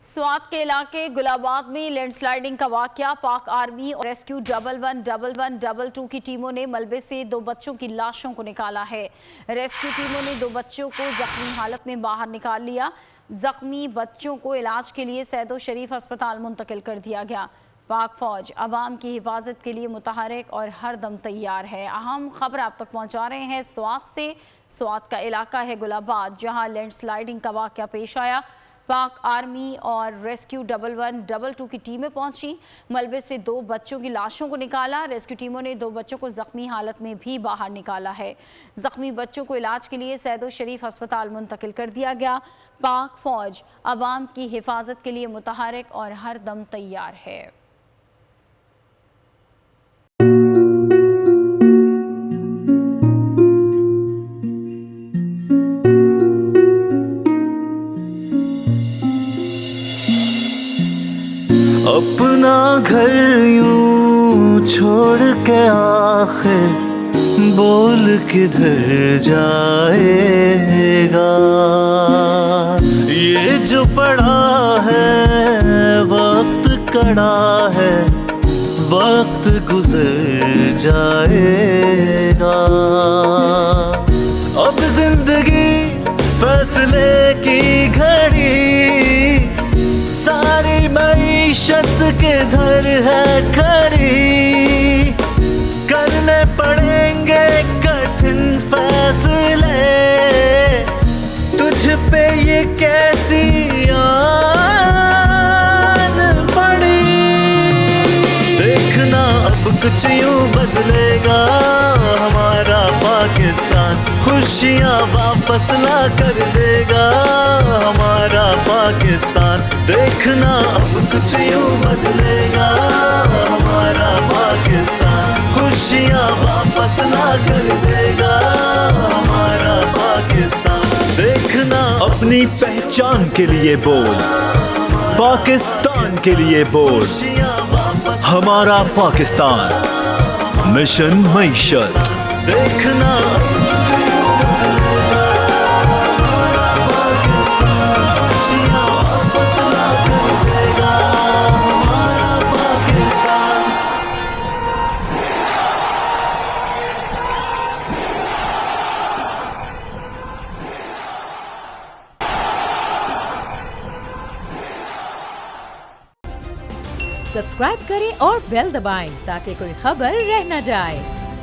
स्वात के इलाके गुलाबाग में लैंडस्लाइडिंग का वाकया। पाक आर्मी और रेस्क्यू 111122 की टीमों ने मलबे से 2 बच्चों की लाशों को निकाला है। रेस्क्यू टीमों ने 2 बच्चों को जख्मी हालत में बाहर निकाल लिया। जख्मी बच्चों को इलाज के लिए सैदो शरीफ अस्पताल मुंतकिल कर दिया गया। पाक फौज अवाम की हिफाजत के लिए मुतहरिक और हर दम तैयार है। अहम खबर आप तक पहुंचा रहे हैं स्वात से। स्वात का इलाका है गुलाबाग, जहां लैंडस्लाइडिंग का वाकया पेश आया। पाक आर्मी और रेस्क्यू 1122 की टीमें पहुंची, मलबे से 2 बच्चों की लाशों को निकाला। रेस्क्यू टीमों ने 2 बच्चों को जख्मी हालत में भी बाहर निकाला है। जख्मी बच्चों को इलाज के लिए सैदो शरीफ अस्पताल मुंतकिल कर दिया गया। पाक फौज अवाम की हिफाजत के लिए मुतहरिक और हर दम तैयार है। अपना घर यूं छोड़ के आखिर बोल किधर जाएगा। ये जो पड़ा है वक्त कड़ा है, वक्त गुजर जाएगा। अब जिंदगी फैसले की घड़ी, सारी मईशत किधर है खड़ी। करने पड़ेंगे कठिन फैसले, तुझ पे ये कैसी आन पड़ी। देखना अब कुछ यूं बदलेगा हमारा पाकिस्तान, खुशियाँ वापस ला कर देगा हमारा पाकिस्तान। देखना अब कुछ यूं बदलेगा हमारा पाकिस्तान, खुशियाँ वापस ला कर देगा हमारा पाकिस्तान। देखना अपनी पहचान के लिए बोल, पाकिस्तान के लिए बोल, हमारा पाकिस्तान मिशन मईशत। देखना सब्सक्राइब करें और बेल दबाएं ताकि कोई खबर रह न जाए।